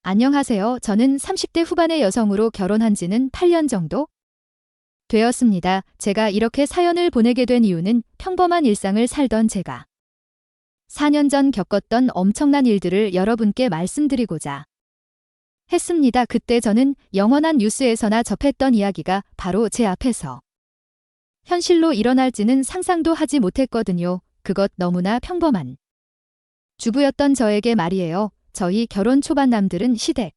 안녕하세요. 저는 30대 후반의 여성으로 결혼한 지는 8년 정도 되었습니다. 제가 이렇게 사연을 보내게 된 이유는 평범한 일상을 살던 제가 4년 전 겪었던 엄청난 일들을 여러분께 말씀드리고자 했습니다. 그때 저는 영원한 뉴스에서나 접했던 이야기가 바로 제 앞에서 현실로 일어날지는 상상도 하지 못했거든요. 그것 너무나 평범한 주부였던 저에게 말이에요. 저희 결혼 초반 남들은 시댁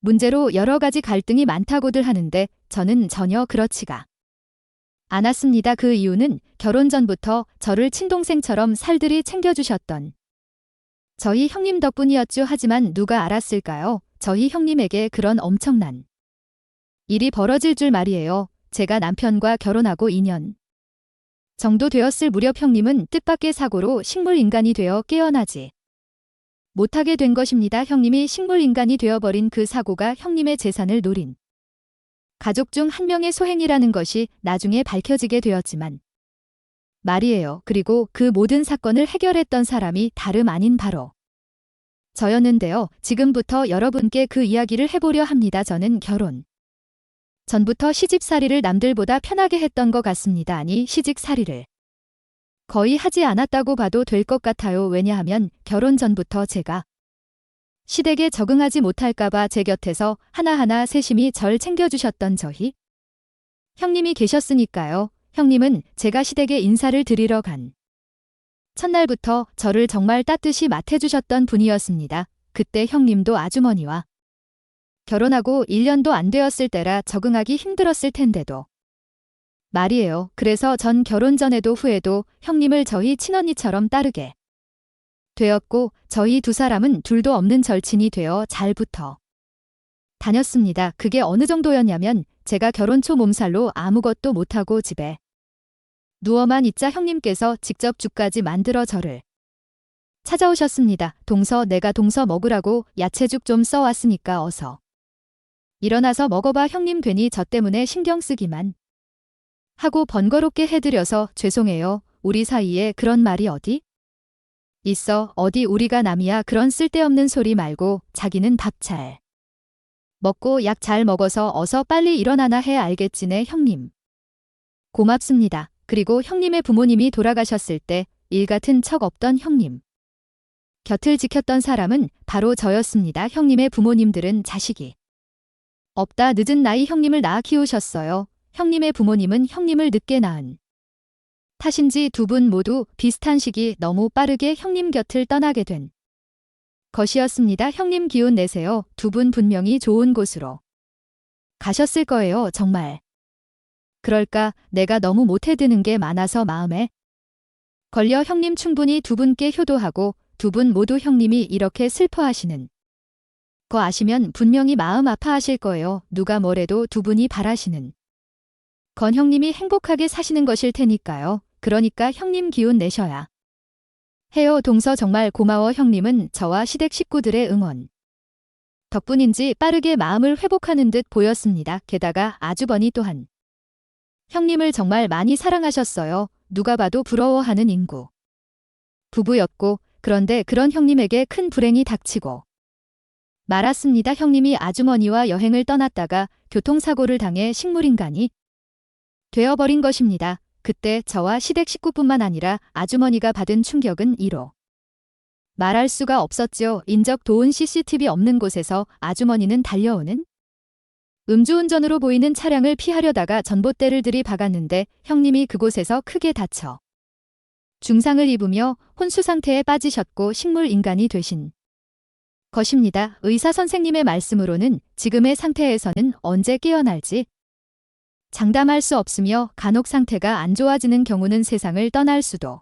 문제로 여러 가지 갈등이 많다고들 하는데 저는 전혀 그렇지가 않았습니다. 그 이유는 결혼 전부터 저를 친동생처럼 살들이 챙겨주셨던 저희 형님 덕분이었죠. 하지만 누가 알았을까요? 저희 형님에게 그런 엄청난 일이 벌어질 줄 말이에요. 제가 남편과 결혼하고 2년 정도 되었을 무렵 형님은 뜻밖의 사고로 식물인간이 되어 깨어나지 못하게 된 것입니다. 형님이 식물인간이 되어버린 그 사고가 형님의 재산을 노린 가족 중 한 명의 소행이라는 것이 나중에 밝혀지게 되었지만 말이에요. 그리고 그 모든 사건을 해결했던 사람이 다름 아닌 바로 저였는데요. 지금부터 여러분께 그 이야기를 해보려 합니다. 저는 결혼 전부터 시집살이를 남들보다 편하게 했던 것 같습니다. 아니, 시집살이를 거의 하지 않았다고 봐도 될 것 같아요. 왜냐하면 결혼 전부터 제가 시댁에 적응하지 못할까봐 제 곁에서 하나하나 세심히 절 챙겨주셨던 저희 형님이 계셨으니까요. 형님은 제가 시댁에 인사를 드리러 간 첫날부터 저를 정말 따뜻이 맞해주셨던 분이었습니다. 그때 형님도 아주머니와 결혼하고 1년도 안 되었을 때라 적응하기 힘들었을 텐데도 말이에요. 그래서 전 결혼 전에도 후에도 형님을 저희 친언니처럼 따르게 되었고 저희 두 사람은 둘도 없는 절친이 되어 잘 붙어 다녔습니다. 그게 어느 정도였냐면 제가 결혼 초 몸살로 아무것도 못하고 집에 누워만 있자 형님께서 직접 죽까지 만들어 저를 찾아오셨습니다. 동서 내가 동서 먹으라고 야채죽 좀 써왔으니까 어서 일어나서 먹어봐. 형님 괜히 저 때문에 신경 쓰기만 하고 번거롭게 해드려서 죄송해요. 우리 사이에 그런 말이 어디 있어. 어디 우리가 남이야. 그런 쓸데없는 소리 말고 자기는 밥 잘 먹고 약 잘 먹어서 어서 빨리 일어나나 해. 알겠지네 형님. 고맙습니다. 그리고 형님의 부모님이 돌아가셨을 때 일 같은 척 없던 형님 곁을 지켰던 사람은 바로 저였습니다. 형님의 부모님들은 자식이 없다 늦은 나이 형님을 낳아 키우셨어요. 형님의 부모님은 형님을 늦게 낳은 탓인지 두 분 모두 비슷한 시기 너무 빠르게 형님 곁을 떠나게 된 것이었습니다. 형님 기운 내세요. 두 분 분명히 좋은 곳으로 가셨을 거예요. 정말 그럴까? 내가 너무 못해드는 게 많아서 마음에 걸려. 형님 충분히 두 분께 효도하고 두 분 모두 형님이 이렇게 슬퍼하시는 거 아시면 분명히 마음 아파하실 거예요. 누가 뭐래도 두 분이 바라시는 건 형님이 행복하게 사시는 것일 테니까요. 그러니까 형님 기운 내셔야 해요. 동서 정말 고마워. 형님은 저와 시댁 식구들의 응원 덕분인지 빠르게 마음을 회복하는 듯 보였습니다. 게다가 아주버니 또한 형님을 정말 많이 사랑하셨어요. 누가 봐도 부러워하는 인구 부부였고 그런데 그런 형님에게 큰 불행이 닥치고 말았습니다. 형님이 아주머니와 여행을 떠났다가 교통사고를 당해 식물인간이 되어버린 것입니다. 그때 저와 시댁 식구뿐만 아니라 아주머니가 받은 충격은 이로 말할 수가 없었죠. 인적 도운 CCTV 없는 곳에서 아주머니는 달려오는 음주운전으로 보이는 차량을 피하려다가 전봇대를 들이박았는데 형님이 그곳에서 크게 다쳐 중상을 입으며 혼수 상태에 빠지셨고 식물인간이 되신 것입니다. 의사 선생님의 말씀으로는 지금의 상태에서는 언제 깨어날지 장담할 수 없으며 간혹 상태가 안 좋아지는 경우는 세상을 떠날 수도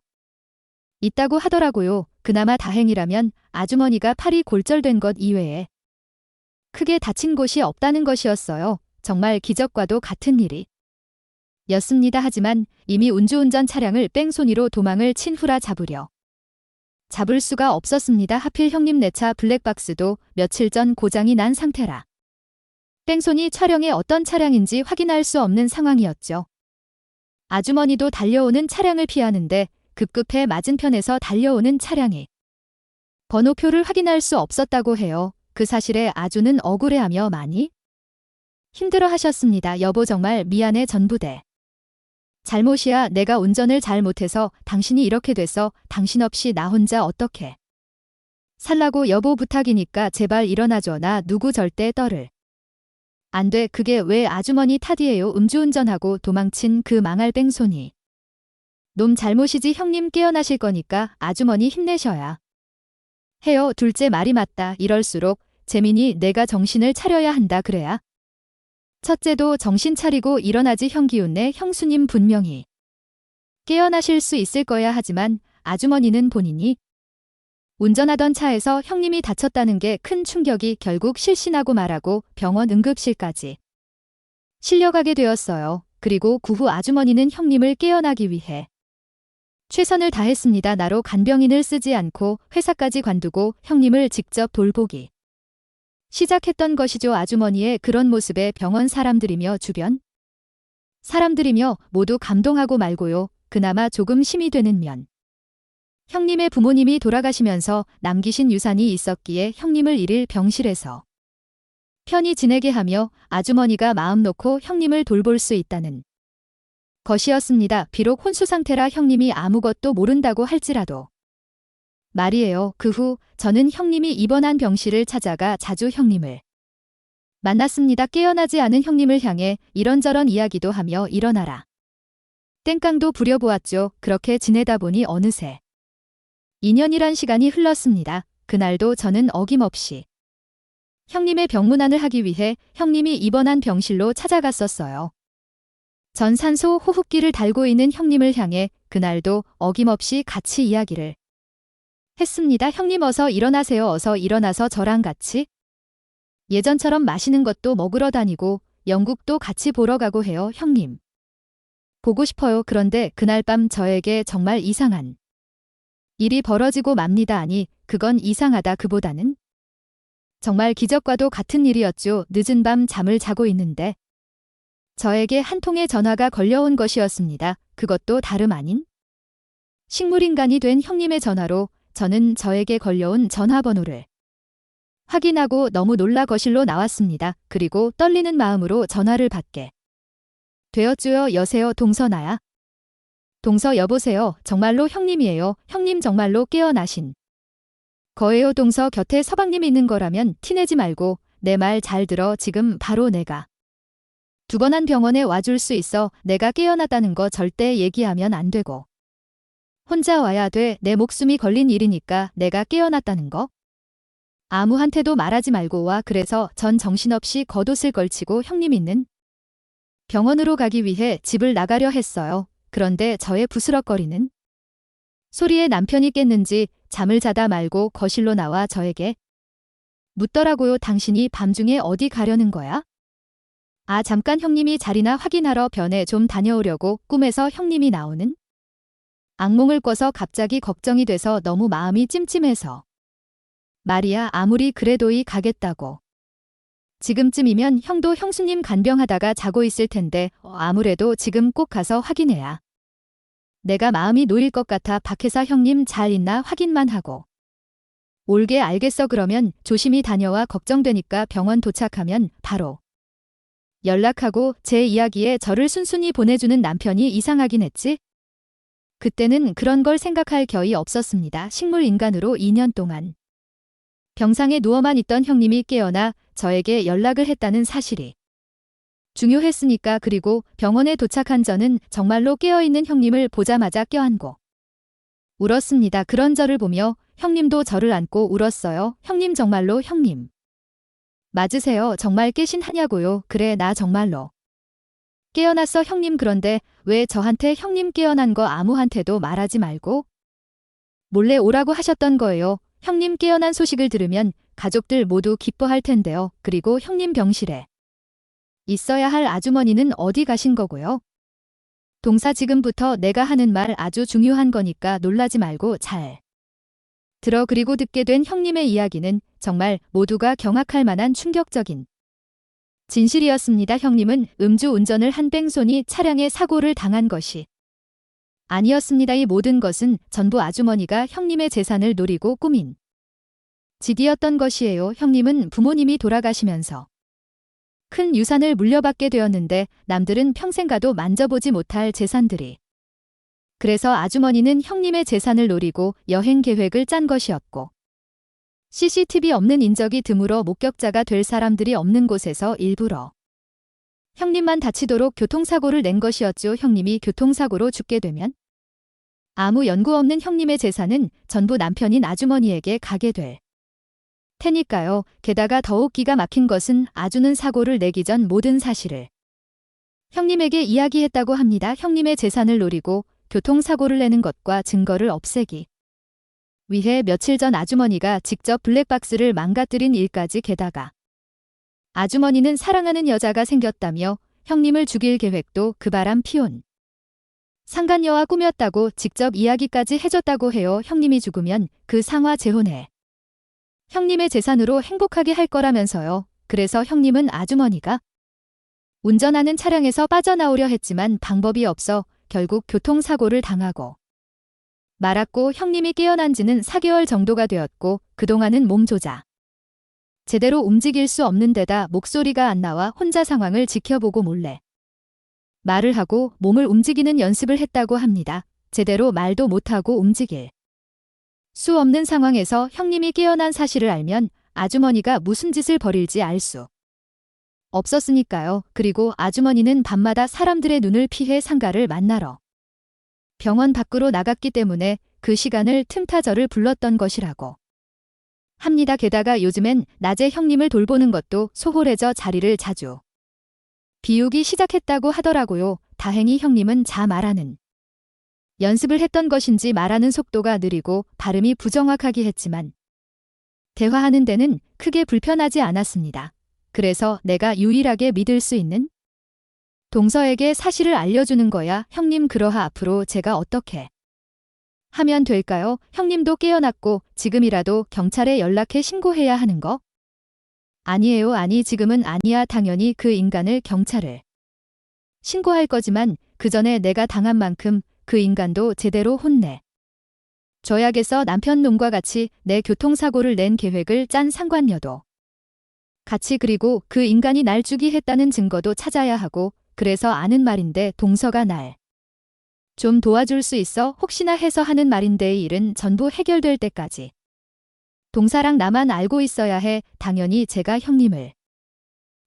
있다고 하더라고요. 그나마 다행이라면 아주머니가 팔이 골절된 것 이외에 크게 다친 곳이 없다는 것이었어요. 정말 기적과도 같은 일이 였습니다. 하지만 이미 음주운전 차량을 뺑소니로 도망을 친 후라 잡을 수가 없었습니다. 하필 형님 내 차 블랙박스도 며칠 전 고장이 난 상태라 뺑소니 촬영에 어떤 차량인지 확인할 수 없는 상황이었죠. 아주머니도 달려오는 차량을 피하는데 급급해 맞은편에서 달려오는 차량이 번호표를 확인할 수 없었다고 해요. 그 사실에 아주는 억울해하며 많이 힘들어 하셨습니다. 여보 정말 미안해 전부대. 잘못이야. 내가 운전을 잘 못해서 당신이 이렇게 돼서 당신 없이 나 혼자 어떻게 살라고. 여보 부탁이니까 제발 일어나줘. 나 누구 절대 떠를 안 돼. 그게 왜 아주머니 탓이에요. 음주운전하고 도망친 그 망할 뺑소니. 놈 잘못이지. 형님 깨어나실 거니까 아주머니 힘내셔야 해요. 둘째 말이 맞다. 이럴수록 재민이 내가 정신을 차려야 한다. 그래야 첫째도 정신 차리고 일어나지. 형기운내 형수님 분명히 깨어나실 수 있을 거야. 하지만 아주머니는 본인이 운전하던 차에서 형님이 다쳤다는 게 큰 충격이 결국 실신하고 말하고 병원 응급실까지 실려가게 되었어요. 그리고 그 후 아주머니는 형님을 깨어나기 위해 최선을 다했습니다. 나로 간병인을 쓰지 않고 회사까지 관두고 형님을 직접 돌보기 시작했던 것이죠. 아주머니의 그런 모습에 병원 사람들이며 주변 사람들이며 모두 감동하고 말고요. 그나마 조금 힘이 되는 면. 형님의 부모님이 돌아가시면서 남기신 유산이 있었기에 형님을 일일 병실에서 편히 지내게 하며 아주머니가 마음 놓고 형님을 돌볼 수 있다는 것이었습니다. 비록 혼수 상태라 형님이 아무것도 모른다고 할지라도 말이에요. 그 후 저는 형님이 입원한 병실을 찾아가 자주 형님을 만났습니다. 깨어나지 않은 형님을 향해 이런저런 이야기도 하며 일어나라 땡깡도 부려보았죠. 그렇게 지내다 보니 어느새 2년이란 시간이 흘렀습니다. 그날도 저는 어김없이 형님의 병문안을 하기 위해 형님이 입원한 병실로 찾아갔었어요. 전 산소 호흡기를 달고 있는 형님을 향해 그날도 어김없이 같이 이야기를 했습니다. 형님 어서 일어나세요. 어서 일어나서 저랑 같이 예전처럼 맛있는 것도 먹으러 다니고 영국도 같이 보러 가고 해요. 형님 보고 싶어요. 그런데 그날 밤 저에게 정말 이상한 일이 벌어지고 맙니다. 아니 그건 이상하다 그보다는 정말 기적과도 같은 일이었죠. 늦은 밤 잠을 자고 있는데 저에게 한 통의 전화가 걸려온 것이었습니다. 그것도 다름 아닌 식물인간이 된 형님의 전화로 저는 저에게 걸려온 전화번호를 확인하고 너무 놀라 거실로 나왔습니다. 그리고 떨리는 마음으로 전화를 받게 되었죠. 여세요. 동서 나야. 동서 여보세요. 정말로 형님이에요. 형님 정말로 깨어나신 거예요. 동서 곁에 서방님이 있는 거라면 티내지 말고 내 말 잘 들어. 지금 바로 내가 2번 병원에 와줄 수 있어. 내가 깨어났다는 거 절대 얘기하면 안 되고 혼자 와야 돼. 내 목숨이 걸린 일이니까 내가 깨어났다는 거 아무한테도 말하지 말고 와. 그래서 전 정신없이 겉옷을 걸치고 형님 있는 병원으로 가기 위해 집을 나가려 했어요. 그런데 저의 부스럭거리는 소리에 남편이 깼는지 잠을 자다 말고 거실로 나와 저에게 묻더라고요. 당신이 밤중에 어디 가려는 거야? 아 잠깐 형님이 자리나 확인하러 변에 좀 다녀오려고. 꿈에서 형님이 나오는 악몽을 꿔서 갑자기 걱정이 돼서 너무 마음이 찜찜해서 말이야. 아무리 그래도이 가겠다고. 지금쯤이면 형도 형수님 간병하다가 자고 있을 텐데 아무래도 지금 꼭 가서 확인해야 내가 마음이 놓일 것 같아. 박회사 형님 잘 있나 확인만 하고 올게. 알겠어. 그러면 조심히 다녀와. 걱정되니까 병원 도착하면 바로 연락하고. 제 이야기에 저를 순순히 보내주는 남편이 이상하긴 했지. 그때는 그런 걸 생각할 겨이 없었습니다. 식물인간으로 2년 동안 병상에 누워만 있던 형님이 깨어나 저에게 연락을 했다는 사실이 중요했으니까. 그리고 병원에 도착한 저는 정말로 깨어있는 형님을 보자마자 껴안고 울었습니다. 그런 저를 보며 형님도 저를 안고 울었어요. 형님 정말로 형님 맞으세요? 정말 깨신 하냐고요. 그래 나 정말로 깨어났어 형님. 그런데 왜 저한테 형님 깨어난 거 아무한테도 말하지 말고 몰래 오라고 하셨던 거예요. 형님 깨어난 소식을 들으면 가족들 모두 기뻐할 텐데요. 그리고 형님 병실에 있어야 할 아주머니는 어디 가신 거고요? 동사 지금부터 내가 하는 말 아주 중요한 거니까 놀라지 말고 잘 들어. 그리고 듣게 된 형님의 이야기는 정말 모두가 경악할 만한 충격적인 진실이었습니다. 형님은 음주 운전을 한 뺑소니 차량에 사고를 당한 것이 아니었습니다. 이 모든 것은 전부 아주머니가 형님의 재산을 노리고 꾸민 직이었던 것이에요. 형님은 부모님이 돌아가시면서 큰 유산을 물려받게 되었는데 남들은 평생 가도 만져보지 못할 재산들이. 그래서 아주머니는 형님의 재산을 노리고 여행 계획을 짠 것이었고 CCTV 없는 인적이 드물어 목격자가 될 사람들이 없는 곳에서 일부러 형님만 다치도록 교통사고를 낸 것이었죠. 형님이 교통사고로 죽게 되면 아무 연고 없는 형님의 재산은 전부 남편인 아주머니에게 가게 될 테니까요. 게다가 더욱 기가 막힌 것은 아주는 사고를 내기 전 모든 사실을 형님에게 이야기했다고 합니다. 형님의 재산을 노리고 교통사고를 내는 것과 증거를 없애기 위해 며칠 전 아주머니가 직접 블랙박스를 망가뜨린 일까지. 게다가 아주머니는 사랑하는 여자가 생겼다며 형님을 죽일 계획도 그 바람 피운 상간녀와 꾸몄다고 직접 이야기까지 해줬다고 해요. 형님이 죽으면 그 상화 재혼해 형님의 재산으로 행복하게 할 거라면서요. 그래서 형님은 아주머니가 운전하는 차량에서 빠져나오려 했지만 방법이 없어 결국 교통사고를 당하고 말았고 형님이 깨어난 지는 4개월 정도가 되었고 그동안은 몸조차 제대로 움직일 수 없는 데다 목소리가 안 나와 혼자 상황을 지켜보고 몰래 말을 하고 몸을 움직이는 연습을 했다고 합니다. 제대로 말도 못하고 움직일 수 없는 상황에서 형님이 깨어난 사실을 알면 아주머니가 무슨 짓을 벌일지 알 수 없었으니까요. 그리고 아주머니는 밤마다 사람들의 눈을 피해 상가를 만나러 병원 밖으로 나갔기 때문에 그 시간을 틈타 저를 불렀던 것이라고 합니다. 게다가 요즘엔 낮에 형님을 돌보는 것도 소홀해져 자리를 자주 비우기 시작했다고 하더라고요. 다행히 형님은 자 말하는 연습을 했던 것인지 말하는 속도가 느리고 발음이 부정확하기 했지만 대화하는 데는 크게 불편하지 않았습니다. 그래서 내가 유일하게 믿을 수 있는 동서에게 사실을 알려주는 거야. 형님 그러하 앞으로 제가 어떻게 하면 될까요? 형님도 깨어났고 지금이라도 경찰에 연락해 신고해야 하는 거? 아니에요. 아니 지금은 아니야. 당연히 그 인간을 경찰을 신고할 거지만 그 전에 내가 당한 만큼 그 인간도 제대로 혼내 줘야겠어. 남편 놈과 같이 내 교통사고를 낸 계획을 짠 상관녀도 같이 그리고 그 인간이 날 주기했다는 증거도 찾아야 하고 그래서 아는 말인데 동서가 날 좀 도와줄 수 있어? 혹시나 해서 하는 말인데 이 일은 전부 해결될 때까지 동사랑 나만 알고 있어야 해. 당연히 제가 형님을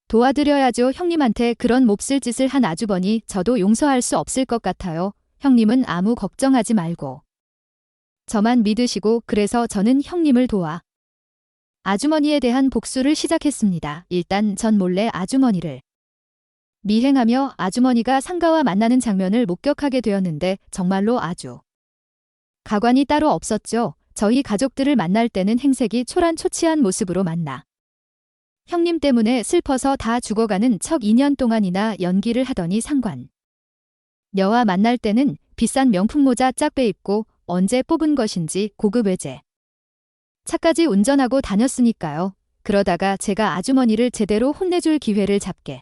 도와드려야죠. 형님한테 그런 몹쓸 짓을 한 아주버니 저도 용서할 수 없을 것 같아요. 형님은 아무 걱정하지 말고 저만 믿으시고 그래서 저는 형님을 도와 아주머니에 대한 복수를 시작했습니다. 일단 전 몰래 아주머니를 미행하며 아주머니가 상가와 만나는 장면을 목격하게 되었는데 정말로 아주 가관이 따로 없었죠. 저희 가족들을 만날 때는 행색이 초란초치한 모습으로 만나 형님 때문에 슬퍼서 다 죽어가는 척 2년 동안이나 연기를 하더니 상관 녀와 만날 때는 비싼 명품 모자 짝 빼입고 언제 뽑은 것인지 고급 외제 차까지 운전하고 다녔으니까요. 그러다가 제가 아주머니를 제대로 혼내줄 기회를 잡게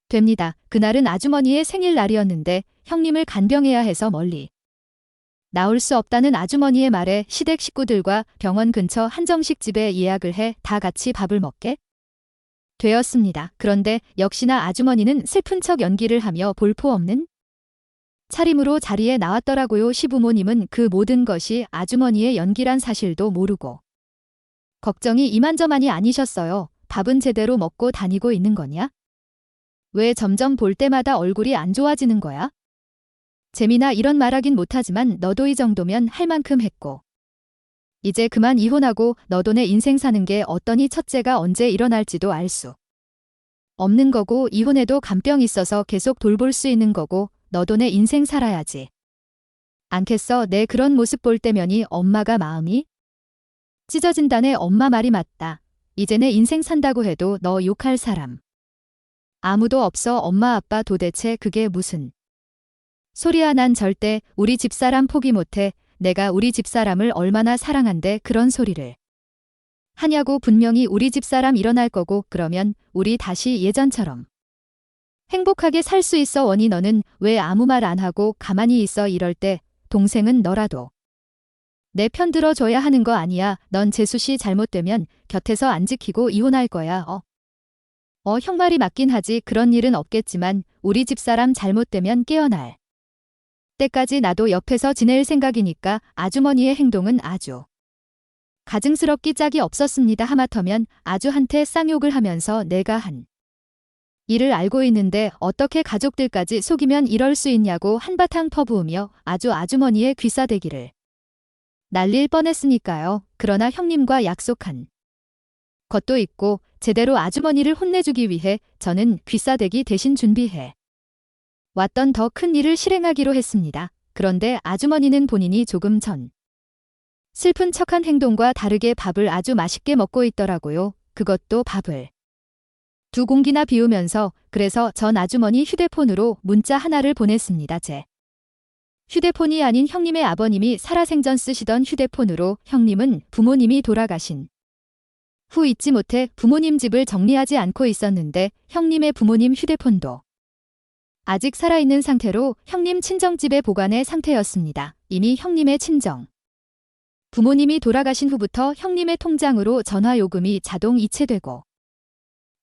됩니다. 그날은 아주머니의 생일날이었는데 형님을 간병해야 해서 멀리 나올 수 없다는 아주머니의 말에 시댁 식구들과 병원 근처 한정식집에 예약을 해 다 같이 밥을 먹게 되었습니다. 그런데 역시나 아주머니는 슬픈 척 연기를 하며 볼품 없는 차림으로 자리에 나왔더라고요. 시부모님은 그 모든 것이 아주머니의 연기란 사실도 모르고 걱정이 이만저만이 아니셨어요. 밥은 제대로 먹고 다니고 있는 거냐? 왜 점점 볼 때마다 얼굴이 안 좋아지는 거야? 재미나 이런 말하긴 못하지만 너도 이 정도면 할 만큼 했고 이제 그만 이혼하고 너도 내 인생 사는 게 어떠니? 첫째가 언제 일어날지도 알 수 없는 거고 이혼해도 간병 있어서 계속 돌볼 수 있는 거고 너도 내 인생 살아야지 않겠어? 내 그런 모습 볼 때면이 엄마가 마음이 찢어진다네. 엄마 말이 맞다. 이제 내 인생 산다고 해도 너 욕할 사람 아무도 없어. 엄마 아빠 도대체 그게 무슨 소리야. 난 절대 우리 집사람 포기 못해. 내가 우리 집사람을 얼마나 사랑한데 그런 소리를 하냐고. 분명히 우리 집사람 일어날 거고 그러면 우리 다시 예전처럼 행복하게 살 수 있어. 원희 너는 왜 아무 말 안 하고 가만히 있어? 이럴 때 동생은 너라도 내 편 들어줘야 하는 거 아니야. 넌 재수씨 잘못되면 곁에서 안 지키고 이혼할 거야. 형 말이 맞긴 하지. 그런 일은 없겠지만 우리 집사람 잘못되면 깨어날 때까지 나도 옆에서 지낼 생각이니까 아주머니의 행동은 아주 가증스럽기 짝이 없었습니다. 하마터면 아주한테 쌍욕을 하면서 내가 한 일을 알고 있는데 어떻게 가족들까지 속이면 이럴 수 있냐고 한바탕 퍼부으며 아주머니의 귀싸대기를 날릴 뻔했으니까요. 그러나 형님과 약속한 것도 있고 제대로 아주머니를 혼내주기 위해 저는 귀싸대기 대신 준비해 왔던 더 큰 일을 실행하기로 했습니다. 그런데 아주머니는 본인이 조금 전 슬픈 척한 행동과 다르게 밥을 아주 맛있게 먹고 있더라고요. 그것도 밥을 2공기나 비우면서. 그래서 전 아주머니 휴대폰으로 문자 하나를 보냈습니다. 제 휴대폰이 아닌 형님의 아버님이 살아생전 쓰시던 휴대폰으로. 형님은 부모님이 돌아가신 후 잊지 못해 부모님 집을 정리하지 않고 있었는데 형님의 부모님 휴대폰도 아직 살아있는 상태로 형님 친정집에 보관해 상태였습니다. 이미 형님의 친정 부모님이 돌아가신 후부터 형님의 통장으로 전화 요금이 자동 이체되고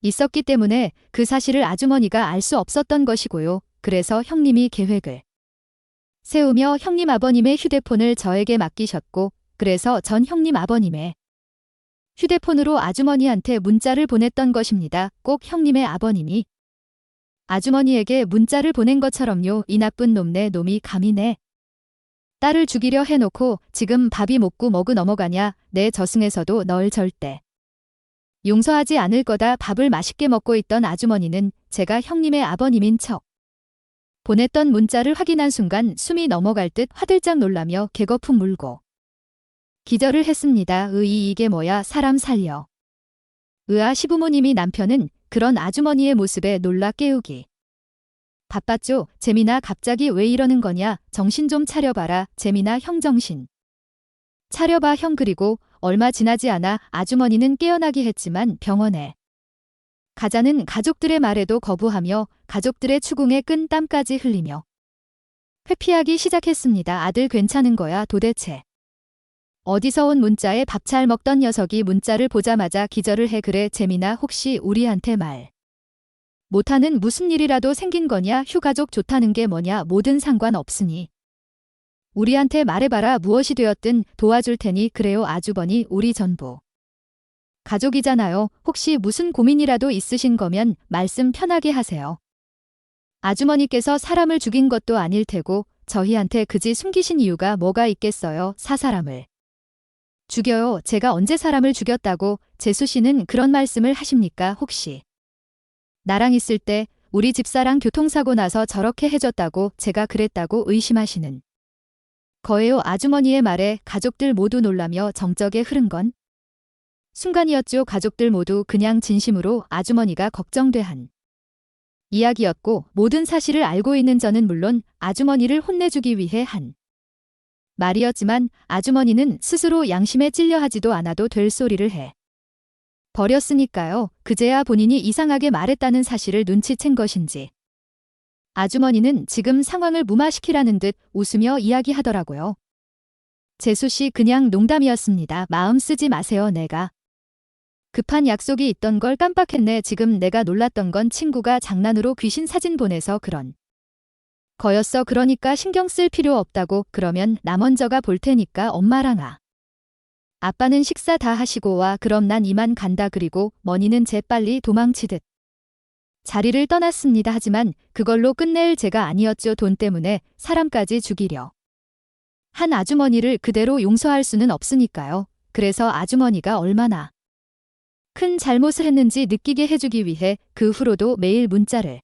있었기 때문에 그 사실을 아주머니가 알 수 없었던 것이고요. 그래서 형님이 계획을 세우며 형님 아버님의 휴대폰을 저에게 맡기셨고, 그래서 전 형님 아버님의 휴대폰으로 아주머니한테 문자를 보냈던 것입니다. 꼭 형님의 아버님이 아주머니에게 문자를 보낸 것처럼요. 이 나쁜 놈네 놈이 감히 내 딸을 죽이려 해놓고 지금 밥이 못고 먹고 넘어가냐. 내 저승에서도 널 절대 용서하지 않을 거다. 밥을 맛있게 먹고 있던 아주머니는 제가 형님의 아버님인 척 보냈던 문자를 확인한 순간 숨이 넘어갈 듯 화들짝 놀라며 개거품 물고 기절을 했습니다. 이게 뭐야. 사람 살려. 시부모님이 남편은 그런 아주머니의 모습에 놀라 깨우기 바빴죠. 재민아 갑자기 왜 이러는 거냐. 정신 좀 차려봐라. 재민아 형 정신 차려봐 형. 그리고 얼마 지나지 않아 아주머니는 깨어나기 했지만 병원에 가자는 가족들의 말에도 거부하며 가족들의 추궁에 끈 땀까지 흘리며 회피하기 시작했습니다. 아들 괜찮은 거야 도대체. 어디서 온 문자에 밥 잘 먹던 녀석이 문자를 보자마자 기절을 해. 그래 재민아 혹시 우리한테 말 못하는 무슨 일이라도 생긴 거냐. 휴가족 좋다는 게 뭐냐. 뭐든 상관없으니 우리한테 말해봐라. 무엇이 되었든 도와줄 테니. 그래요 아주버니 우리 전부 가족이잖아요. 혹시 무슨 고민이라도 있으신 거면 말씀 편하게 하세요. 아주머니께서 사람을 죽인 것도 아닐 테고 저희한테 그지 숨기신 이유가 뭐가 있겠어요. 사람을 죽여요. 제가 언제 사람을 죽였다고 재수 씨는 그런 말씀을 하십니까. 혹시 나랑 있을 때 우리 집사랑 교통사고 나서 저렇게 해줬다고 제가 그랬다고 의심하시는 거예요. 아주머니의 말에 가족들 모두 놀라며 정적에 흐른 건 순간이었죠. 가족들 모두 그냥 진심으로 아주머니가 걱정돼 한 이야기였고 모든 사실을 알고 있는 저는 물론 아주머니를 혼내주기 위해 한 말이었지만 아주머니는 스스로 양심에 찔려 하지도 않아도 될 소리를 해 버렸으니까요. 그제야 본인이 이상하게 말했다는 사실을 눈치챈 것인지 아주머니는 지금 상황을 무마시키라는 듯 웃으며 이야기하더라고요. 재수씨 그냥 농담이었습니다. 마음 쓰지 마세요. 내가 급한 약속이 있던 걸 깜빡했네. 지금 내가 놀랐던 건 친구가 장난으로 귀신 사진 보내서 그런 거였어. 그러니까 신경 쓸 필요 없다고. 그러면 나 먼저가 볼 테니까 엄마랑 아빠는 식사 다 하시고 와. 그럼 난 이만 간다. 그리고 머니는 재빨리 도망치듯 자리를 떠났습니다. 하지만 그걸로 끝낼 제가 아니었죠. 돈 때문에 사람까지 죽이려 한 아주머니를 그대로 용서할 수는 없으니까요. 그래서 아주머니가 얼마나 큰 잘못을 했는지 느끼게 해주기 위해 그 후로도 매일 문자를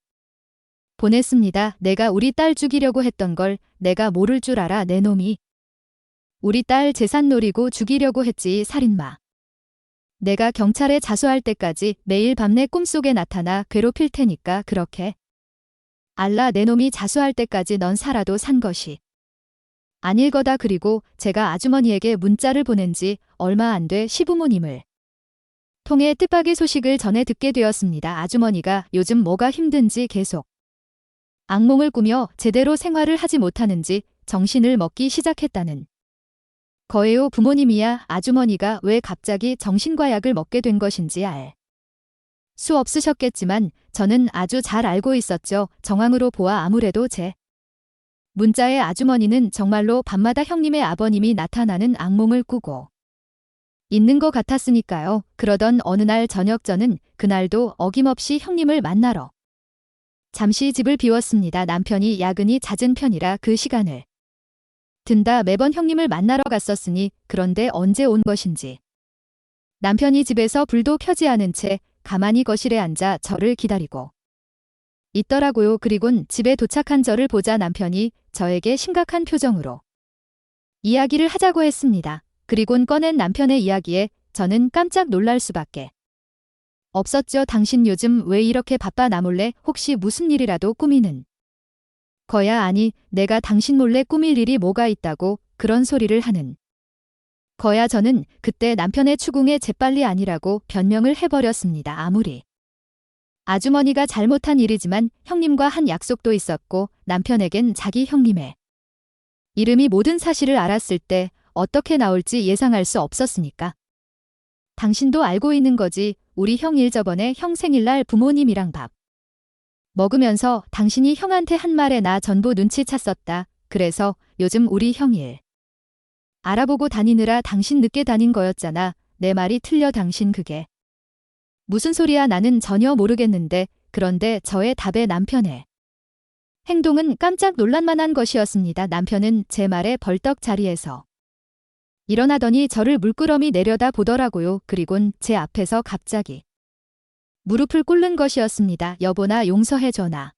보냈습니다. 내가 우리 딸 죽이려고 했던 걸 내가 모를 줄 알아. 내 놈이 우리 딸 재산 노리고 죽이려고 했지. 살인마. 내가 경찰에 자수할 때까지 매일 밤 내 꿈속에 나타나 괴롭힐 테니까 그렇게 알라. 내 놈이 자수할 때까지 넌 살아도 산 것이 아닐 거다. 그리고 제가 아주머니에게 문자를 보낸 지 얼마 안 돼 시부모님을 통해 뜻밖의 소식을 전해 듣게 되었습니다. 아주머니가 요즘 뭐가 힘든지 계속 악몽을 꾸며 제대로 생활을 하지 못하는지 정신을 먹기 시작했다는 거예요. 부모님이야 아주머니가 왜 갑자기 정신과 약을 먹게 된 것인지 알 수 없으셨겠지만 저는 아주 잘 알고 있었죠. 정황으로 보아 아무래도 제 문자의 아주머니는 정말로 밤마다 형님의 아버님이 나타나는 악몽을 꾸고 있는 것 같았으니까요. 그러던 어느 날 저녁 저는 그날도 어김없이 형님을 만나러 잠시 집을 비웠습니다. 남편이 야근이 잦은 편이라 그 시간을 든다 매번 형님을 만나러 갔었으니 그런데 언제 온 것인지. 남편이 집에서 불도 켜지 않은 채 가만히 거실에 앉아 저를 기다리고 있더라고요. 그리곤 집에 도착한 저를 보자 남편이 저에게 심각한 표정으로 이야기를 하자고 했습니다. 그리곤 꺼낸 남편의 이야기에 저는 깜짝 놀랄 수밖에 없었죠. 당신 요즘 왜 이렇게 바빠? 나 몰래 혹시 무슨 일이라도 꾸미는 거야? 아니, 내가 당신 몰래 꾸밀 일이 뭐가 있다고 그런 소리를 하는 거야. 저는 그때 남편의 추궁에 재빨리 아니라고 변명을 해버렸습니다. 아무리 아주머니가 잘못한 일이지만 형님과 한 약속도 있었고 남편에겐 자기 형님의 이름이 모든 사실을 알았을 때 어떻게 나올지 예상할 수 없었으니까. 당신도 알고 있는 거지. 우리 형 일 저번에 형 생일날 부모님이랑 밥 먹으면서 당신이 형한테 한 말에 나 전부 눈치챘었다. 그래서 요즘 우리 형 일 알아보고 다니느라 당신 늦게 다닌 거였잖아. 내 말이 틀려? 당신 그게 무슨 소리야? 나는 전혀 모르겠는데. 그런데 저의 답에 남편의 행동은 깜짝 놀랄만한 것이었습니다. 남편은 제 말에 벌떡 자리에서 일어나더니 저를 물끄러미 내려다 보더라고요. 그리곤 제 앞에서 갑자기 무릎을 꿇는 것이었습니다. 여보 나 용서해줘. 나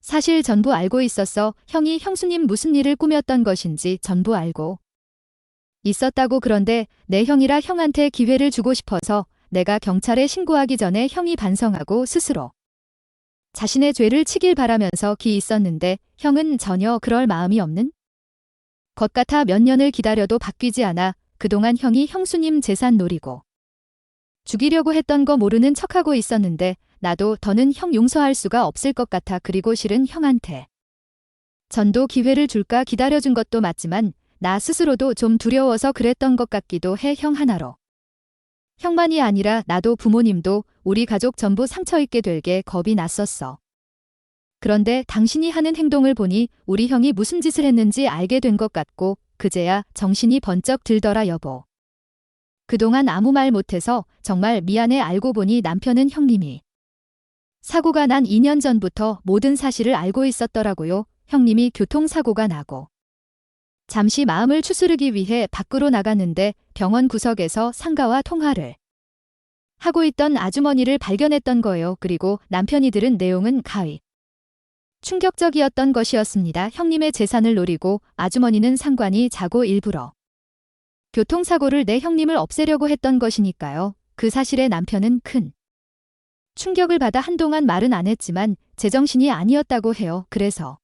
사실 전부 알고 있었어. 형이 형수님 무슨 일을 꾸몄던 것인지 전부 알고 있었다고. 그런데 내 형이라 형한테 기회를 주고 싶어서 내가 경찰에 신고하기 전에 형이 반성하고 스스로 자신의 죄를 치길 바라면서 기 있었는데 형은 전혀 그럴 마음이 없는 것 같아 몇 년을 기다려도 바뀌지 않아. 그동안 형이 형수님 재산 노리고 죽이려고 했던 거 모르는 척하고 있었는데 나도 더는 형 용서할 수가 없을 것 같아. 그리고 실은 형한테 전도 기회를 줄까 기다려준 것도 맞지만 나 스스로도 좀 두려워서 그랬던 것 같기도 해. 형 하나로 형만이 아니라 나도 부모님도 우리 가족 전부 상처입게 될게 겁이 났었어. 그런데 당신이 하는 행동을 보니 우리 형이 무슨 짓을 했는지 알게 된 것 같고 그제야 정신이 번쩍 들더라. 여보 그동안 아무 말 못해서 정말 미안해. 알고 보니 남편은 형님이 사고가 난 2년 전부터 모든 사실을 알고 있었더라고요. 형님이 교통사고가 나고 잠시 마음을 추스르기 위해 밖으로 나갔는데 병원 구석에서 상가와 통화를 하고 있던 아주머니를 발견했던 거예요. 그리고 남편이 들은 내용은 가히 충격적이었던 것이었습니다. 형님의 재산을 노리고 아주머니는 상관이 자고 일부러 교통사고를 내 형님을 없애려고 했던 것이니까요. 그 사실에 남편은 큰 충격을 받아 한동안 말은 안 했지만 제정신이 아니었다고 해요. 그래서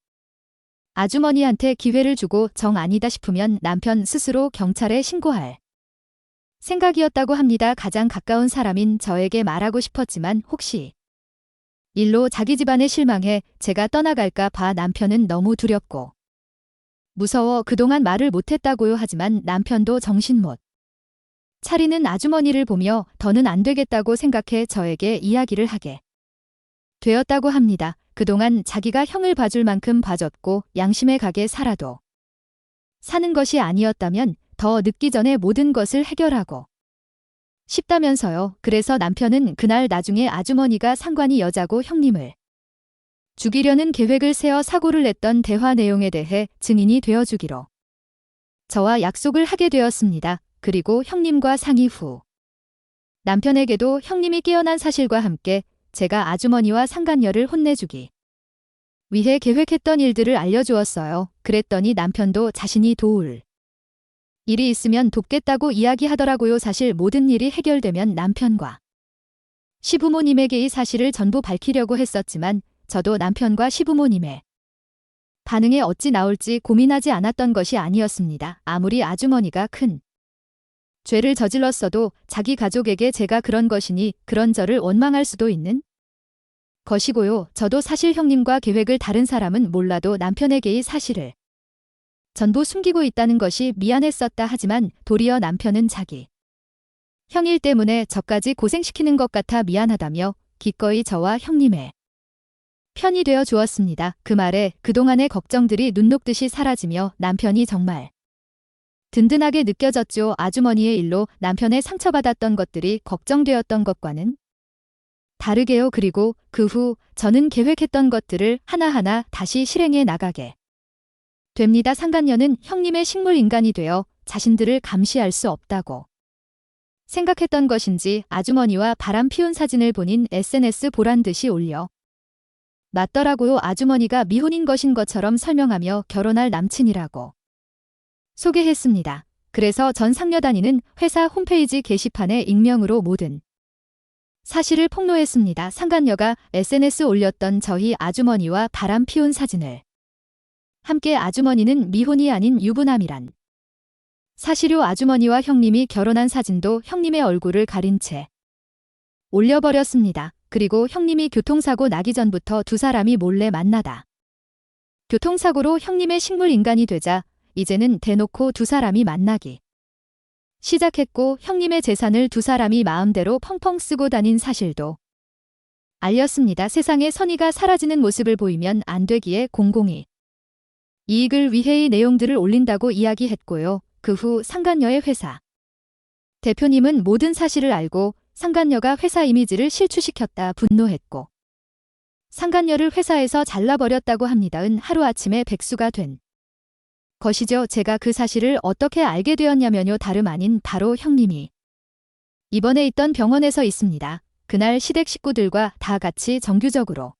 아주머니한테 기회를 주고 정 아니다 싶으면 남편 스스로 경찰에 신고할 생각이었다고 합니다. 가장 가까운 사람인 저에게 말하고 싶었지만 혹시 일로 자기 집안에 실망해 제가 떠나갈까 봐 남편은 너무 두렵고 무서워 그동안 말을 못했다고요. 하지만 남편도 정신 못 차리는 아주머니를 보며 더는 안 되겠다고 생각해 저에게 이야기를 하게 되었다고 합니다. 그동안 자기가 형을 봐줄 만큼 봐줬고 양심의 가게 살아도 사는 것이 아니었다면 더 늦기 전에 모든 것을 해결하고 싶다면서요. 그래서 남편은 그날 나중에 아주머니가 상관이 여자고 형님을 죽이려는 계획을 세워 사고를 냈던 대화 내용에 대해 증인이 되어주기로 저와 약속을 하게 되었습니다. 그리고 형님과 상의 후 남편에게도 형님이 깨어난 사실과 함께 제가 아주머니와 상간녀를 혼내주기 위해 계획했던 일들을 알려주었어요. 그랬더니 남편도 자신이 도울 일이 있으면 돕겠다고 이야기하더라고요. 사실 모든 일이 해결되면 남편과 시부모님에게 이 사실을 전부 밝히려고 했었지만 저도 남편과 시부모님의 반응에 어찌 나올지 고민하지 않았던 것이 아니었습니다. 아무리 아주머니가 큰 죄를 저질렀어도 자기 가족에게 제가 그런 것이니 그런 저를 원망할 수도 있는 것이고요. 저도 사실 형님과 계획을 다른 사람은 몰라도 남편에게 이 사실을 전부 숨기고 있다는 것이 미안했었다 하지만 도리어 남편은 자기 형일 때문에 저까지 고생시키는 것 같아 미안하다며 기꺼이 저와 형님의 편이 되어 주었습니다. 그 말에 그동안의 걱정들이 눈 녹듯이 사라지며 남편이 정말 든든하게 느껴졌죠. 아주머니의 일로 남편의 상처받았던 것들이 걱정되었던 것과는 다르게요. 그리고 그 후 저는 계획했던 것들을 하나하나 다시 실행해 나가게 됩니다. 상간녀는 형님의 식물인간이 되어 자신들을 감시할 수 없다고 생각했던 것인지 아주머니와 바람 피운 사진을 본인 SNS 보란 듯이 올려 놨더라고요. 아주머니가 미혼인 것인 것처럼 설명하며 결혼할 남친이라고 소개했습니다. 그래서 전 상녀단위는 회사 홈페이지 게시판에 익명으로 모든 사실을 폭로했습니다. 상간녀가 SNS 올렸던 저희 아주머니와 바람 피운 사진을 함께 아주머니는 미혼이 아닌 유부남이란 사실요. 아주머니와 형님이 결혼한 사진도 형님의 얼굴을 가린 채 올려버렸습니다. 그리고 형님이 교통사고 나기 전부터 두 사람이 몰래 만나다 교통사고로 형님의 식물인간이 되자 이제는 대놓고 두 사람이 만나기 시작했고 형님의 재산을 두 사람이 마음대로 펑펑 쓰고 다닌 사실도 알렸습니다. 세상에 선의가 사라지는 모습을 보이면 안 되기에 공공이 이익을 위해 이 내용들을 올린다고 이야기했고요. 그 후 상간녀의 회사 대표님은 모든 사실을 알고 상간녀가 회사 이미지를 실추시켰다 분노했고 상간녀를 회사에서 잘라버렸다고 합니다. 은 하루아침에 백수가 된 것이죠. 제가 그 사실을 어떻게 알게 되었냐면요. 다름 아닌 바로 형님이 입원해 있던 병원에서 있습니다. 그날 시댁 식구들과 다 같이 정규적으로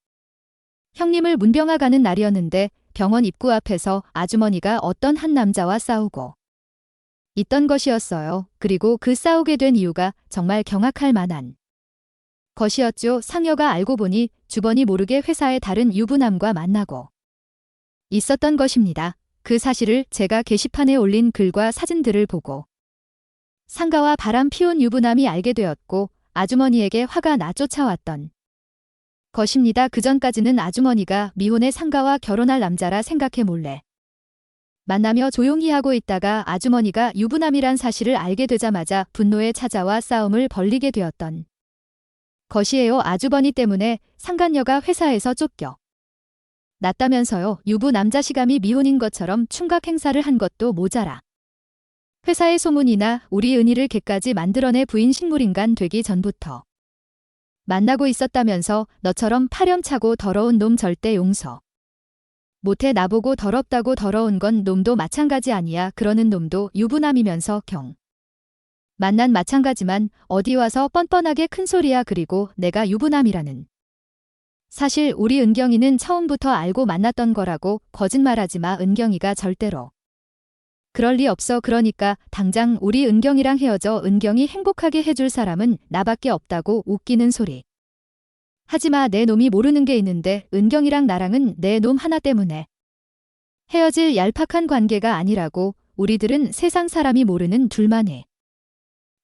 형님을 문병하 가는 날이었는데 병원 입구 앞에서 아주머니가 어떤 한 남자와 싸우고 있던 것이었어요. 그리고 그 싸우게 된 이유가 정말 경악할 만한 것이었죠. 상여가 알고 보니 주번이 모르게 회사의 다른 유부남과 만나고 있었던 것입니다. 그 사실을 제가 게시판에 올린 글과 사진들을 보고 상가와 바람 피운 유부남이 알게 되었고 아주머니에게 화가 나 쫓아왔던 것입니다. 그전까지는 아주머니가 미혼의 상가와 결혼할 남자라 생각해 몰래 만나며 조용히 하고 있다가 아주머니가 유부남이란 사실을 알게 되자마자 분노에 찾아와 싸움을 벌이게 되었던 것이에요. 아주버니 때문에 상간녀가 회사에서 쫓겨 났다면서요. 유부 남자시감이 미혼인 것처럼 충각 행사를 한 것도 모자라 회사의 소문이나 우리 은희를 개까지 만들어내 부인 식물인간 되기 전부터 만나고 있었다면서 너처럼 파렴차고 더러운 놈 절대 용서 못해. 나보고 더럽다고 더러운 건 놈도 마찬가지 아니야. 그러는 놈도 유부남이면서 만난 마찬가지만 어디 와서 뻔뻔하게 큰 소리야. 그리고 내가 유부남이라는 사실 우리 은경이는 처음부터 알고 만났던 거라고. 거짓말하지 마. 은경이가 절대로 그럴 리 없어. 그러니까 당장 우리 은경이랑 헤어져. 은경이 행복하게 해줄 사람은 나밖에 없다고. 웃기는 소리 하지마. 내 놈이 모르는 게 있는데 은경이랑 나랑은 내 놈 하나 때문에 헤어질 얄팍한 관계가 아니라고. 우리들은 세상 사람이 모르는 둘만의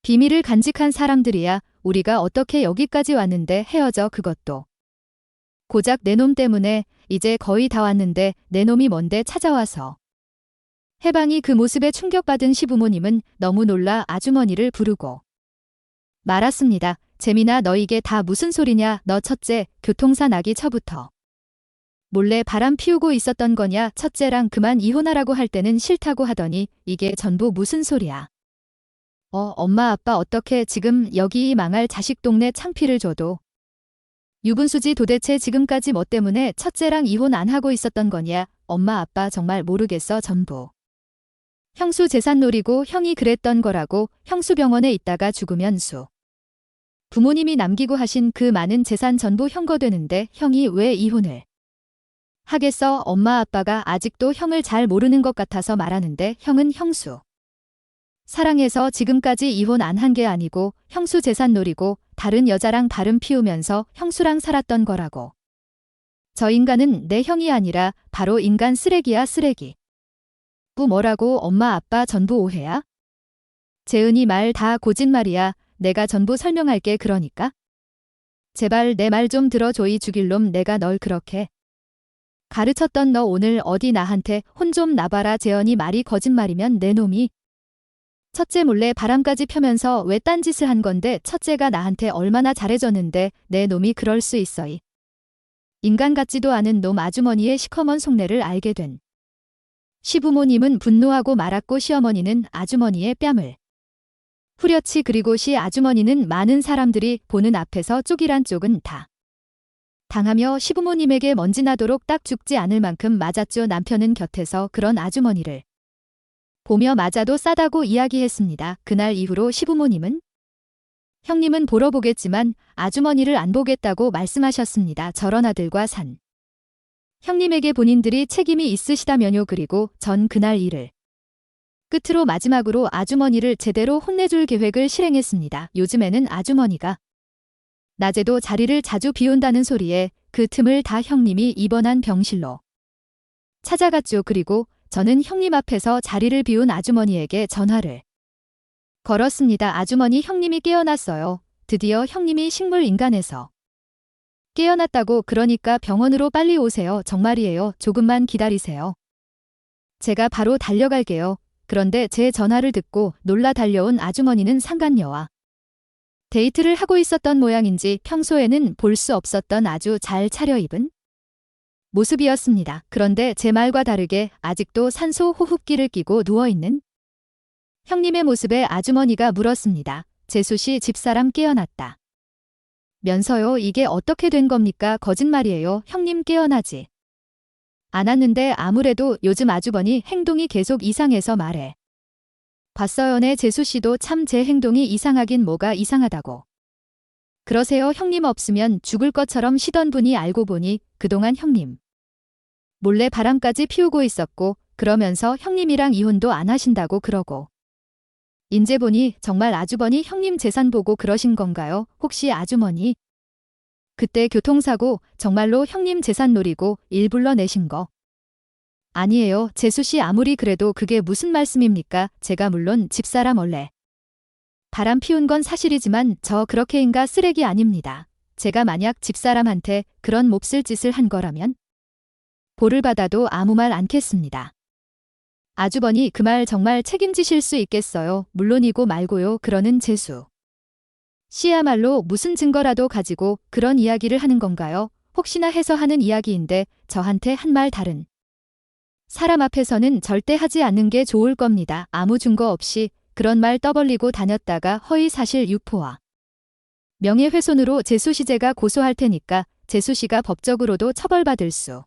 비밀을 간직한 사람들이야. 우리가 어떻게 여기까지 왔는데 헤어져. 그것도 고작 내 놈 때문에. 이제 거의 다 왔는데 내 놈이 뭔데 찾아와서 해방이. 그 모습에 충격받은 시부모님은 너무 놀라 아주머니를 부르고 말았습니다. 재민아, 너 이게 다 무슨 소리냐. 너 첫째 교통사 나기 전부터 몰래 바람 피우고 있었던 거냐. 첫째랑 그만 이혼하라고 할 때는 싫다고 하더니 이게 전부 무슨 소리야. 엄마 아빠 어떻게 지금 여기 이 망할 자식 동네 창피를 줘도. 유분수지 도대체 지금까지 뭐 때문에 첫째랑 이혼 안 하고 있었던 거냐. 엄마 아빠 정말 모르겠어. 전부 형수 재산 노리고 형이 그랬던 거라고. 형수 병원에 있다가 죽으면 부모님이 남기고 하신 그 많은 재산 전부 형거되는데 형이 왜 이혼을 하겠어. 엄마 아빠가 아직도 형을 잘 모르는 것 같아서 말하는데 형은 형수 사랑해서 지금까지 이혼 안 한 게 아니고 형수 재산 노리고 다른 여자랑 바람 피우면서 형수랑 살았던 거라고. 저 인간은 내 형이 아니라 바로 인간 쓰레기야. 쓰레기. 뭐라고. 엄마 아빠 전부 오해야? 재은이 말 다 거짓말이야. 내가 전부 설명할게. 그러니까 제발 내 말 좀 들어줘. 이 죽일 놈. 내가 널 그렇게 가르쳤던 너 오늘 어디 나한테 혼 좀 나봐라. 재현이 말이 거짓말이면 내 놈이. 첫째 몰래 바람까지 펴면서 왜 딴짓을 한 건데 첫째가 나한테 얼마나 잘해줬는데 내 놈이 그럴 수 있어이. 인간 같지도 않은 놈 아주머니의 시커먼 속내를 알게 된 시부모님은 분노하고 말았고 시어머니는 아주머니의 뺨을 후려치 그리고 시 아주머니는 많은 사람들이 보는 앞에서 쪽이란 쪽은 다 당하며 시부모님에게 먼지 나도록 딱 죽지 않을 만큼 맞았죠. 남편은 곁에서 그런 아주머니를 보며 맞아도 싸다고 이야기했습니다. 그날 이후로 시부모님은 형님은 보러 보겠지만 아주머니를 안 보겠다고 말씀하셨습니다. 저런 아들과 산 형님에게 본인들이 책임이 있으시다면요. 그리고 전 그날 일을 끝으로 마지막으로 아주머니를 제대로 혼내줄 계획을 실행했습니다. 요즘에는 아주머니가 낮에도 자리를 자주 비운다는 소리에 그 틈을 다 형님이 입원한 병실로 찾아갔죠. 그리고 저는 형님 앞에서 자리를 비운 아주머니에게 전화를 걸었습니다. 아주머니 형님이 깨어났어요. 드디어 형님이 식물인간에서 깨어났다고. 그러니까 병원으로 빨리 오세요. 정말이에요. 조금만 기다리세요. 제가 바로 달려갈게요. 그런데 제 전화를 듣고 놀라 달려온 아주머니는 상간녀와 데이트를 하고 있었던 모양인지 평소에는 볼 수 없었던 아주 잘 차려입은 모습이었습니다. 그런데 제 말과 다르게 아직도 산소 호흡기를 끼고 누워있는 형님의 모습에 아주머니가 물었습니다. 재수씨 집사람 깨어났다 면서요. 이게 어떻게 된 겁니까? 거짓말이에요. 형님 깨어나지 않았는데 아무래도 요즘 아주버니 행동이 계속 이상해서 말해 봤어요. 네, 재수씨도 참 제 행동이 이상하긴 뭐가 이상하다고 그러세요. 형님 없으면 죽을 것처럼 쉬던 분이 알고 보니 그동안 형님 몰래 바람까지 피우고 있었고 그러면서 형님이랑 이혼도 안 하신다고 그러고 인제 보니 정말 아주버니 형님 재산 보고 그러신 건가요? 혹시 아주머니 그때 교통사고 정말로 형님 재산 노리고 일 불러내신 거 아니에요. 재수씨 아무리 그래도 그게 무슨 말씀입니까? 제가 물론 집사람 원래 바람 피운 건 사실이지만 저 그렇게인가 쓰레기 아닙니다. 제가 만약 집사람한테 그런 몹쓸 짓을 한 거라면 벌을 받아도 아무 말 않겠습니다. 아주버니 그 말 정말 책임지실 수 있겠어요? 물론이고 말고요. 그러는 재수 씨야말로 무슨 증거라도 가지고 그런 이야기를 하는 건가요? 혹시나 해서 하는 이야기인데 저한테 한 말 다른 사람 앞에서는 절대 하지 않는 게 좋을 겁니다. 아무 증거 없이 그런 말 떠벌리고 다녔다가 허위사실 유포와 명예훼손으로 재수씨제가 고소할 테니까 재수씨가 법적으로도 처벌받을 수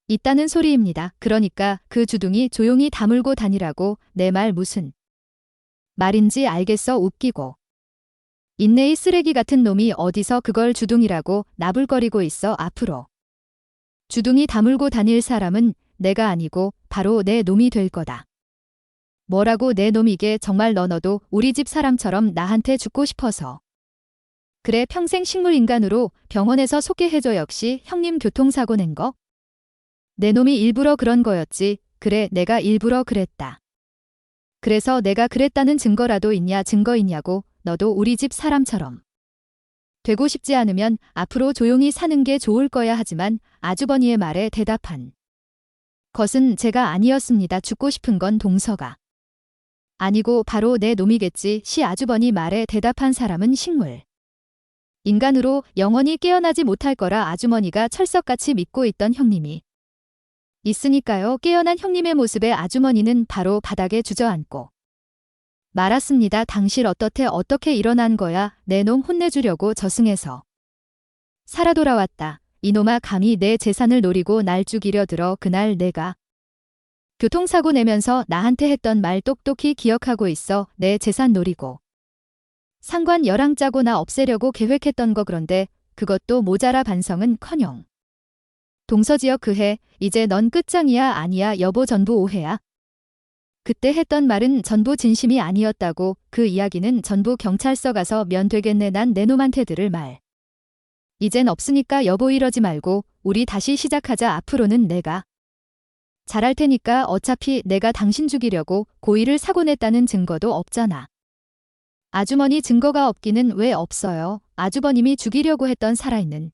있다는 소리입니다. 그러니까 그 주둥이 조용히 다물고 다니라고. 내 말 무슨 말인지 알겠어. 웃기고 인내의 쓰레기 같은 놈이 어디서 그걸 주둥이라고 나불거리고 있어. 앞으로 주둥이 다물고 다닐 사람은 내가 아니고 바로 내 놈이 될 거다. 뭐라고 내 놈이게? 정말 너도 우리 집 사람처럼 나한테 죽고 싶어서 그래 평생 식물인간으로 병원에서 속개해줘. 역시 형님 교통사고 낸 거 내 놈이 일부러 그런 거였지. 그래 내가 일부러 그랬다. 그래서 내가 그랬다는 증거라도 있냐? 증거 있냐고. 너도 우리 집 사람처럼 되고 싶지 않으면 앞으로 조용히 사는 게 좋을 거야. 하지만 아주버니의 말에 대답한 것은 제가 아니었습니다. 죽고 싶은 건 동서가 아니고 바로 내 놈이겠지. 시 아주버니 말에 대답한 사람은 식물 인간으로 영원히 깨어나지 못할 거라 아주머니가 철석같이 믿고 있던 형님이 있으니까요. 깨어난 형님의 모습에 아주머니는 바로 바닥에 주저앉고 말았습니다. 당실 어떻게 일어난 거야? 내 놈 혼내주려고 저승에서 살아 돌아왔다. 이놈아 감히 내 재산을 노리고 날 죽이려 들어. 그날 내가 교통사고 내면서 나한테 했던 말 똑똑히 기억하고 있어. 내 재산 노리고 상관 열랑 짜고 나 없애려고 계획했던 거. 그런데 그것도 모자라. 반성은커녕 동서지역 그해 이제 넌 끝장이야. 아니야 여보 전부 오해야. 그때 했던 말은 전부 진심이 아니었다고. 그 이야기는 전부 경찰서 가서 면 되겠네. 난 내 놈한테 들을 말 이젠 없으니까 여보 이러지 말고 우리 다시 시작하자. 앞으로는 내가 잘할 테니까. 어차피 내가 당신 죽이려고 고의를 사고 냈다는 증거도 없잖아. 아주머니 증거가 없기는 왜 없어요? 아주버님이 죽이려고 했던 살아있는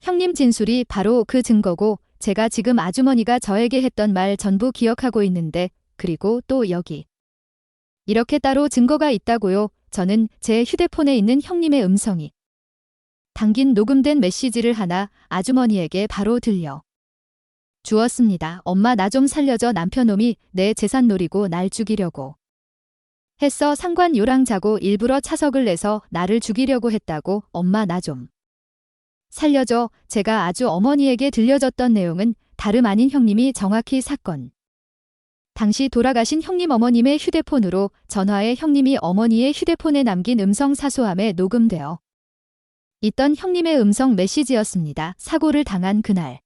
형님 진술이 바로 그 증거고 제가 지금 아주머니가 저에게 했던 말 전부 기억하고 있는데, 그리고 또 여기. 이렇게 따로 증거가 있다고요. 저는 제 휴대폰에 있는 형님의 음성이 담긴 녹음된 메시지를 하나 아주머니에게 바로 들려 주었습니다. 엄마 나 좀 살려줘. 남편놈이 내 재산 노리고 날 죽이려고 했어. 상관요랑 자고 일부러 차석을 내서 나를 죽이려고 했다고. 엄마 나 좀 살려줘. 제가 아주 어머니에게 들려줬던 내용은 다름 아닌 형님이 정확히 사건 당시 돌아가신 형님 어머님의 휴대폰으로 전화해 형님이 어머니의 휴대폰에 남긴 음성 사소함에 녹음되어 있던 형님의 음성 메시지였습니다. 사고를 당한 그날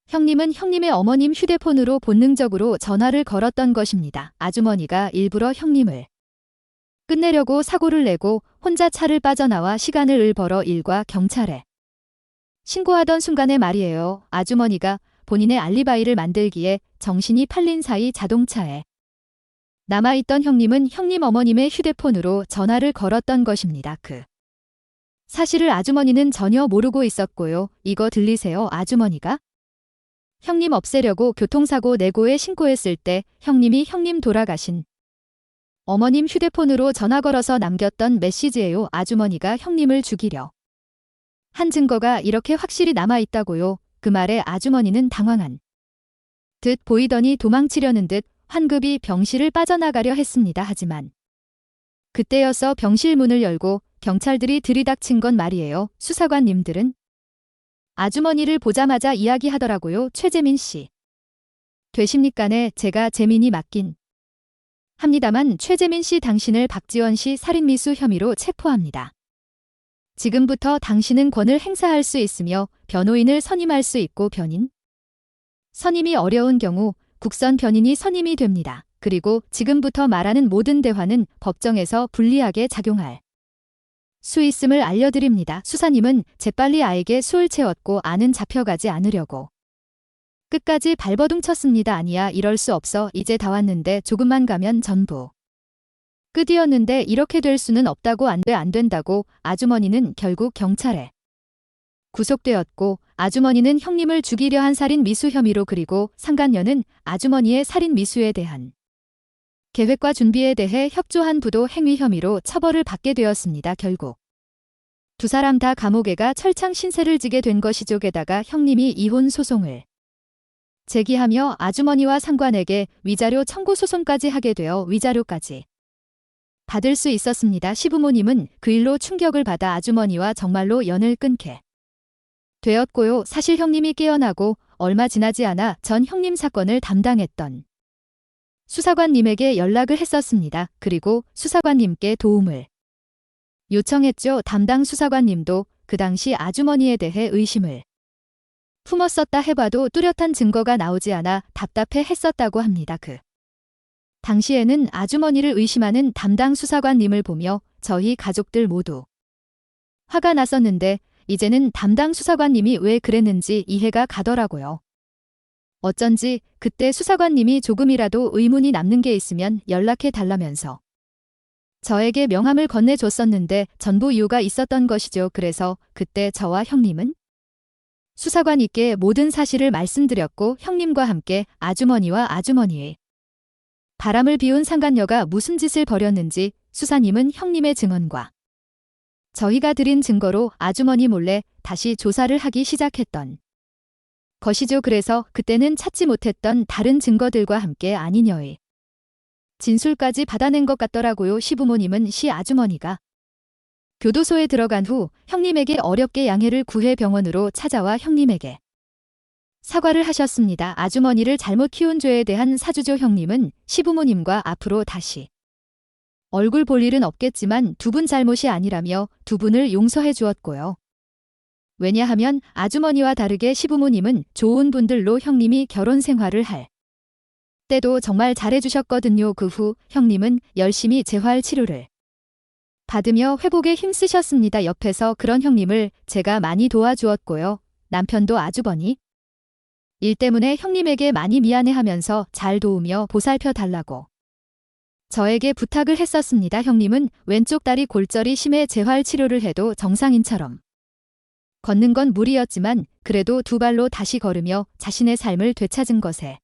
형님은 형님의 어머님 휴대폰으로 본능적으로 전화를 걸었던 것입니다. 아주머니가 일부러 형님을 끝내려고 사고를 내고 혼자 차를 빠져나와 시간을 벌어 일과 경찰에 신고하던 순간의 말이에요. 아주머니가 본인의 알리바이를 만들기에 정신이 팔린 사이 자동차에 남아있던 형님은 형님 어머님의 휴대폰으로 전화를 걸었던 것입니다. 그 사실을 아주머니는 전혀 모르고 있었고요. 이거 들리세요? 아주머니가 형님 없애려고 교통사고 내고에 신고했을 때 형님이 형님 돌아가신 어머님 휴대폰으로 전화 걸어서 남겼던 메시지예요. 아주머니가 형님을 죽이려 한 증거가 이렇게 확실히 남아있다고요. 그 말에 아주머니는 당황한 듯 보이더니 도망치려는 듯 환급이 병실을 빠져나가려 했습니다. 하지만 그때여서 병실 문을 열고 경찰들이 들이닥친 건 말이에요. 수사관님들은 아주머니를 보자마자 이야기하더라고요. 최재민 씨 되십니까네. 제가 재민이 맞긴 합니다만 최재민 씨 당신을 박지원 씨 살인미수 혐의로 체포합니다. 지금부터 당신은 권을 행사할 수 있으며 변호인을 선임할 수 있고 변인 선임이 어려운 경우 국선 변인이 선임이 됩니다. 그리고 지금부터 말하는 모든 대화는 법정에서 불리하게 작용할 수 있음을 알려드립니다. 수사님은 재빨리 아에게 수을 채웠고 아는 잡혀가지 않으려고 끝까지 발버둥 쳤습니다. 아니야 이럴 수 없어. 이제 다 왔는데 조금만 가면 전부 끝이었는데 이렇게 될 수는 없다고 안 된다고 아주머니는 결국 경찰에 구속되었고 아주머니는 형님을 죽이려 한 살인 미수 혐의로 그리고 상간녀는 아주머니의 살인 미수에 대한 계획과 준비에 대해 협조한 부도 행위 혐의로 처벌을 받게 되었습니다. 결국 두 사람 다 감옥에 가 철창 신세를 지게 된 것이죠. 게다가 형님이 이혼 소송을 제기하며 아주머니와 상관에게 위자료 청구 소송까지 하게 되어 위자료까지 받을 수 있었습니다. 시부모님은 그 일로 충격을 받아 아주머니와 정말로 연을 끊게 되었고요. 사실 형님이 깨어나고 얼마 지나지 않아 전 형님 사건을 담당했던 수사관님에게 연락을 했었습니다. 그리고 수사관님께 도움을 요청했죠. 담당 수사관님도 그 당시 아주머니에 대해 의심을 품었었다 해봐도 뚜렷한 증거가 나오지 않아 답답해 했었다고 합니다. 그 당시에는 아주머니를 의심하는 담당 수사관님을 보며 저희 가족들 모두 화가 났었는데 이제는 담당 수사관님이 왜 그랬는지 이해가 가더라고요. 어쩐지 그때 수사관님이 조금이라도 의문이 남는 게 있으면 연락해 달라면서 저에게 명함을 건네줬었는데 전부 이유가 있었던 것이죠. 그래서 그때 저와 형님은 수사관님께 모든 사실을 말씀드렸고 형님과 함께 아주머니와 아주머니의 바람을 피운 상간녀가 무슨 짓을 벌였는지 수사님은 형님의 증언과 저희가 드린 증거로 아주머니 몰래 다시 조사를 하기 시작했던 것이죠. 그래서 그때는 찾지 못했던 다른 증거들과 함께 아니녀의 진술까지 받아낸 것 같더라고요. 시부모님은 시아주머니가 교도소에 들어간 후 형님에게 어렵게 양해를 구해 병원으로 찾아와 형님에게 사과를 하셨습니다. 아주머니를 잘못 키운 죄에 대한 사주죠. 형님은 시부모님과 앞으로 다시 얼굴 볼 일은 없겠지만 두 분 잘못이 아니라며 두 분을 용서해 주었고요. 왜냐하면 아주머니와 다르게 시부모님은 좋은 분들로 형님이 결혼 생활을 할 때도 정말 잘해주셨거든요. 그 후 형님은 열심히 재활 치료를 받으며 회복에 힘쓰셨습니다. 옆에서 그런 형님을 제가 많이 도와주었고요. 남편도 아주버니 일 때문에 형님에게 많이 미안해하면서 잘 도우며 보살펴 달라고 저에게 부탁을 했었습니다. 형님은 왼쪽 다리 골절이 심해 재활 치료를 해도 정상인처럼 걷는 건 무리였지만 그래도 두 발로 다시 걸으며 자신의 삶을 되찾은 것에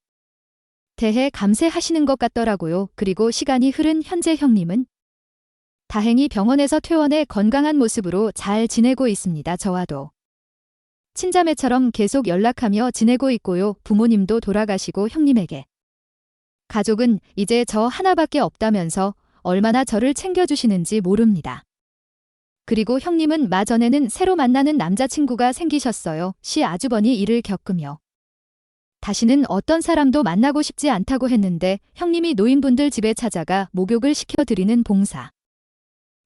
대해 감사하시는 것 같더라고요. 그리고 시간이 흐른 현재 형님은 다행히 병원에서 퇴원해 건강한 모습으로 잘 지내고 있습니다. 저와도 친자매처럼 계속 연락하며 지내고 있고요. 부모님도 돌아가시고 형님에게 가족은 이제 저 하나밖에 없다면서 얼마나 저를 챙겨주시는지 모릅니다. 그리고 형님은 마전에는 새로 만나는 남자친구가 생기셨어요. 시아주버니 이를 겪으며 다시는 어떤 사람도 만나고 싶지 않다고 했는데 형님이 노인분들 집에 찾아가 목욕을 시켜드리는 봉사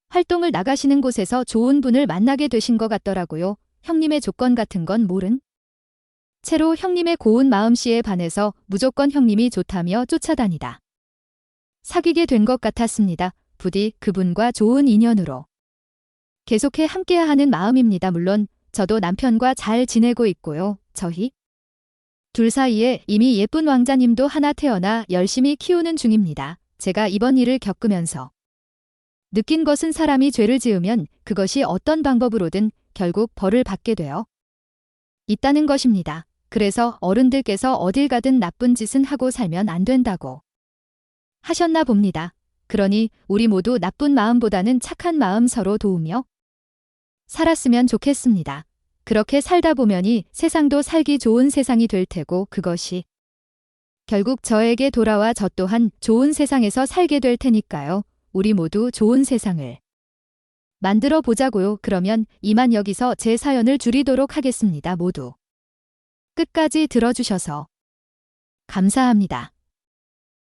활동을 나가시는 곳에서 좋은 분을 만나게 되신 것 같더라고요. 형님의 조건 같은 건 모른 채로 형님의 고운 마음씨에 반해서 무조건 형님이 좋다며 쫓아다니다 사귀게 된 것 같았습니다. 부디 그분과 좋은 인연으로 계속해 함께야 하는 마음입니다. 물론 저도 남편과 잘 지내고 있고요. 저희 둘 사이에 이미 예쁜 왕자님도 하나 태어나 열심히 키우는 중입니다. 제가 이번 일을 겪으면서 느낀 것은 사람이 죄를 지으면 그것이 어떤 방법으로든 결국 벌을 받게 되어 있다는 것입니다. 그래서 어른들께서 어딜 가든 나쁜 짓은 하고 살면 안 된다고 하셨나 봅니다. 그러니 우리 모두 나쁜 마음보다는 착한 마음 서로 도우며 살았으면 좋겠습니다. 그렇게 살다 보면이 세상도 살기 좋은 세상이 될 테고 그것이 결국 저에게 돌아와 저 또한 좋은 세상에서 살게 될 테니까요. 우리 모두 좋은 세상을 만들어 보자고요. 그러면 이만 여기서 제 사연을 줄이도록 하겠습니다. 모두 끝까지 들어주셔서 감사합니다.